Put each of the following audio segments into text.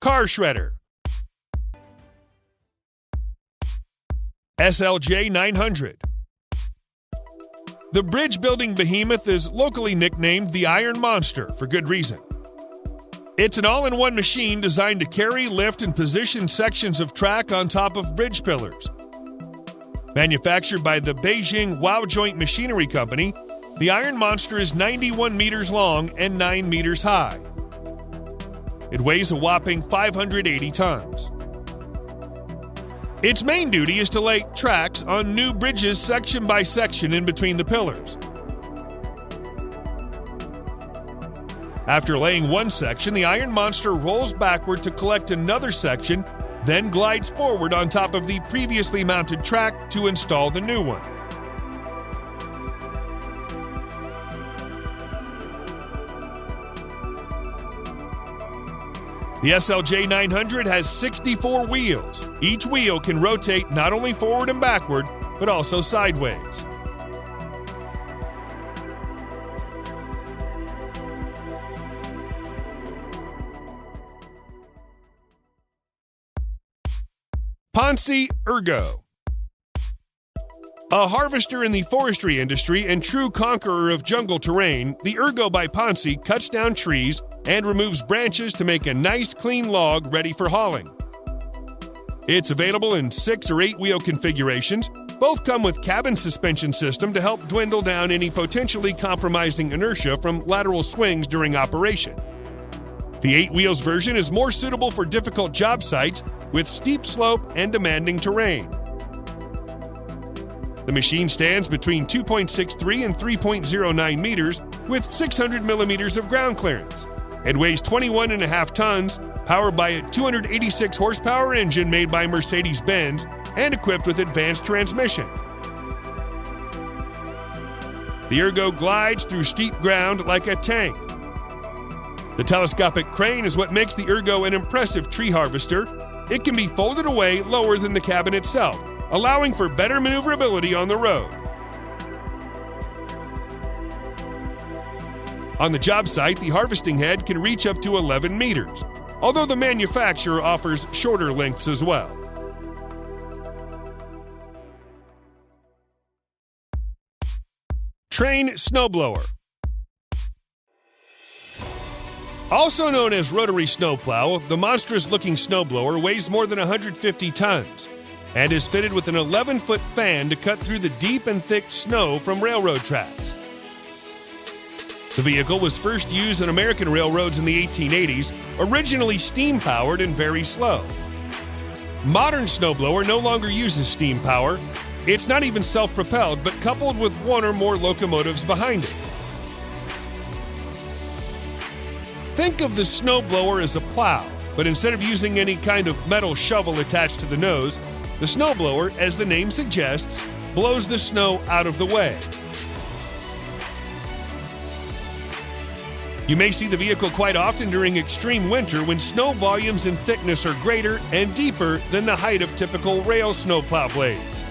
car shredder. SLJ 900. The bridge-building behemoth is locally nicknamed the Iron Monster for good reason. It's an all-in-one machine designed to carry, lift, and position sections of track on top of bridge pillars. Manufactured by the Beijing Wow Joint Machinery Company, the Iron Monster is 91 meters long and 9 meters high. It weighs a whopping 580 tons. Its main duty is to lay tracks on new bridges section by section in between the pillars. After laying one section, the Iron Monster rolls backward to collect another section, then glides forward on top of the previously mounted track to install the new one. The SLJ 900 has 64 wheels. Each wheel can rotate not only forward and backward, but also sideways. Ponce Ergo. A harvester in the forestry industry and true conqueror of jungle terrain, the Ergo by Ponce cuts down trees and removes branches to make a nice clean log ready for hauling. It's available in 6 or 8 wheel configurations. Both come with cabin suspension system to help dwindle down any potentially compromising inertia from lateral swings during operation. The 8 wheels version is more suitable for difficult job sites with steep slope and demanding terrain. The machine stands between 2.63 and 3.09 meters with 600 millimeters of ground clearance. It weighs 21.5 tons, powered by a 286 horsepower engine made by Mercedes-Benz and equipped with advanced transmission. The Ergo glides through steep ground like a tank. The telescopic crane is what makes the Ergo an impressive tree harvester. It can be folded away lower than the cabin itself, allowing for better maneuverability on the road. On the job site, the harvesting head can reach up to 11 meters, although the manufacturer offers shorter lengths as well. Train snowblower. Also known as rotary snowplow, the monstrous-looking snowblower weighs more than 150 tons and is fitted with an 11-foot fan to cut through the deep and thick snow from railroad tracks. The vehicle was first used on American railroads in the 1880s, originally steam-powered and very slow. Modern snowblower no longer uses steam power. It's not even self-propelled, but coupled with one or more locomotives behind it. Think of the snowblower as a plow, but instead of using any kind of metal shovel attached to the nose, the snowblower, as the name suggests, blows the snow out of the way. You may see the vehicle quite often during extreme winter when snow volumes and thickness are greater and deeper than the height of typical rail snowplow blades.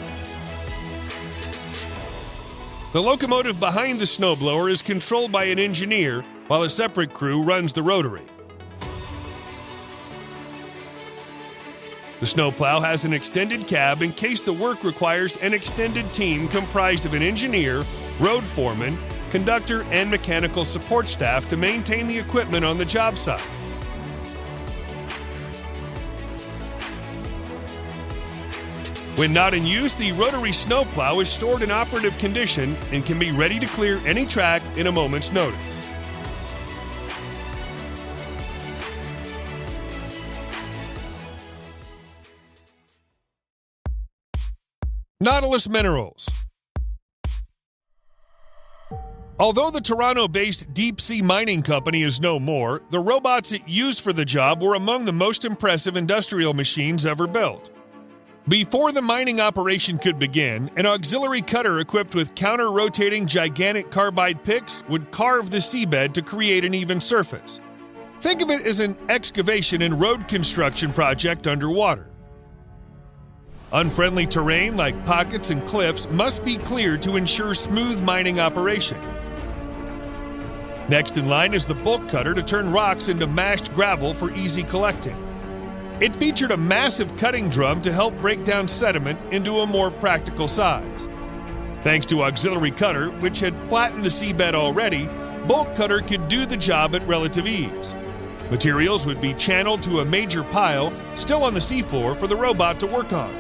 The locomotive behind the snowblower is controlled by an engineer, while a separate crew runs the rotary. The snowplow has an extended cab in case the work requires an extended team comprised of an engineer, road foreman, conductor, and mechanical support staff to maintain the equipment on the job site. When not in use, the rotary snowplow is stored in operative condition and can be ready to clear any track in a moment's notice. Nautilus Minerals. Although the Toronto-based deep-sea mining company is no more, the robots it used for the job were among the most impressive industrial machines ever built. Before the mining operation could begin, an auxiliary cutter equipped with counter-rotating gigantic carbide picks would carve the seabed to create an even surface. Think of it as an excavation and road construction project underwater. Unfriendly terrain like pockets and cliffs must be cleared to ensure smooth mining operation. Next in line is the bulk cutter to turn rocks into mashed gravel for easy collecting. It featured a massive cutting drum to help break down sediment into a more practical size. Thanks to auxiliary cutter, which had flattened the seabed already, bulk cutter could do the job at relative ease. Materials would be channeled to a major pile still on the seafloor for the robot to work on.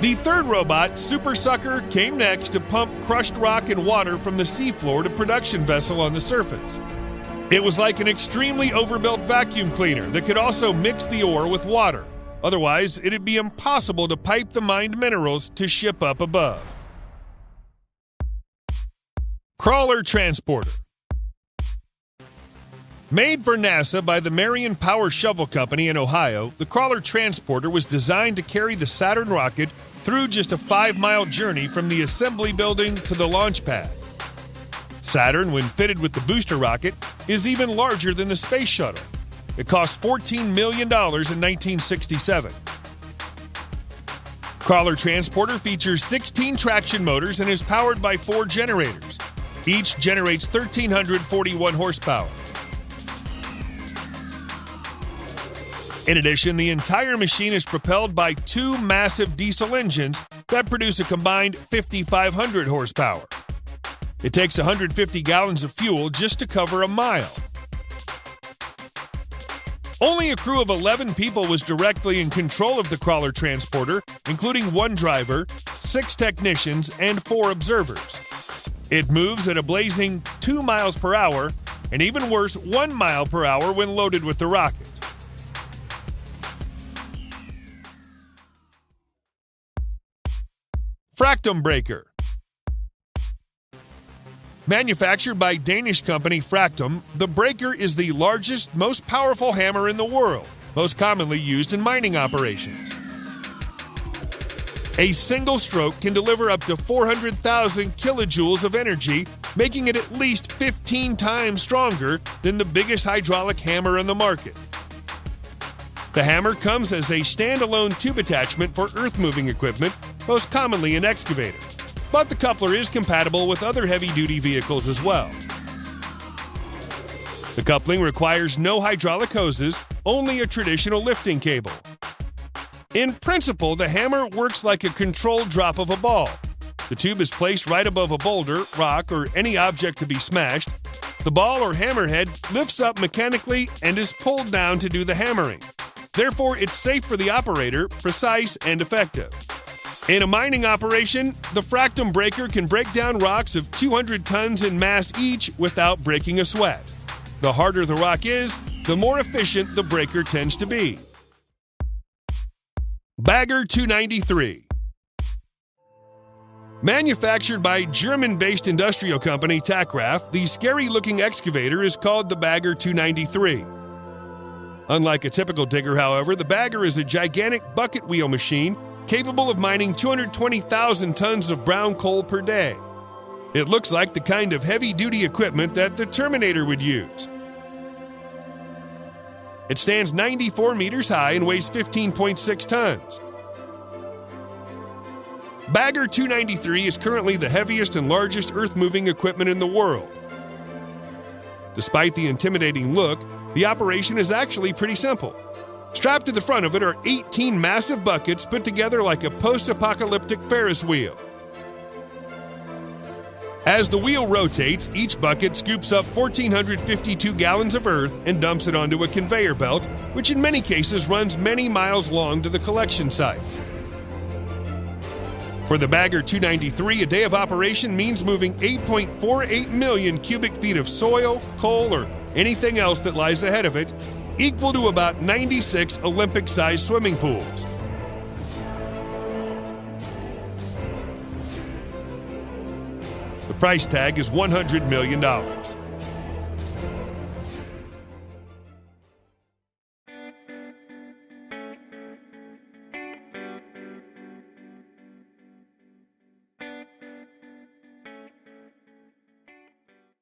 The third robot, Super Sucker, came next to pump crushed rock and water from the seafloor to production vessel on the surface. It was like an extremely overbuilt vacuum cleaner that could also mix the ore with water. Otherwise, it'd be impossible to pipe the mined minerals to ship up above. Crawler Transporter. Made for NASA by the Marion Power Shovel Company in Ohio, the Crawler Transporter was designed to carry the Saturn rocket through just a 5-mile journey from the assembly building to the launch pad. Saturn, when fitted with the booster rocket, is even larger than the space shuttle. It cost $14 million in 1967. Crawler Transporter features 16 traction motors and is powered by 4 generators. Each generates 1,341 horsepower. In addition, the entire machine is propelled by 2 massive diesel engines that produce a combined 5,500 horsepower. It takes 150 gallons of fuel just to cover a mile. Only a crew of 11 people was directly in control of the Crawler Transporter, including 1 driver, 6 technicians, and 4 observers. It moves at a blazing 2 miles per hour, and even worse, 1 mile per hour when loaded with the rocket. Fractum Breaker. Manufactured by Danish company Fractum, the breaker is the largest, most powerful hammer in the world, most commonly used in mining operations. A single stroke can deliver up to 400,000 kilojoules of energy, making it at least 15 times stronger than the biggest hydraulic hammer on the market. The hammer comes as a standalone tube attachment for earth-moving equipment, most commonly an excavator, but the coupler is compatible with other heavy-duty vehicles as well. The coupling requires no hydraulic hoses, only a traditional lifting cable. In principle, the hammer works like a controlled drop of a ball. The tube is placed right above a boulder, rock, or any object to be smashed. The ball or hammerhead lifts up mechanically and is pulled down to do the hammering. Therefore, it's safe for the operator, precise, and effective. In a mining operation, the Fractum Breaker can break down rocks of 200 tons in mass each without breaking a sweat. The harder the rock is, the more efficient the breaker tends to be. Bagger 293. Manufactured by German-based industrial company Tackraft, the scary-looking excavator is called the Bagger 293. Unlike a typical digger, however, the Bagger is a gigantic bucket wheel machine capable of mining 220,000 tons of brown coal per day. It looks like the kind of heavy-duty equipment that the Terminator would use. It stands 94 meters high and weighs 15.6 tons. Bagger 293 is currently the heaviest and largest earth-moving equipment in the world. Despite the intimidating look, the operation is actually pretty simple. Strapped to the front of it are 18 massive buckets put together like a post-apocalyptic Ferris wheel. As the wheel rotates, each bucket scoops up 1,452 gallons of earth and dumps it onto a conveyor belt, which in many cases runs many miles long to the collection site. For the Bagger 293, a day of operation means moving 8.48 million cubic feet of soil, coal, or anything else that lies ahead of it, equal to about 96 Olympic-sized swimming pools. The price tag is $100 million.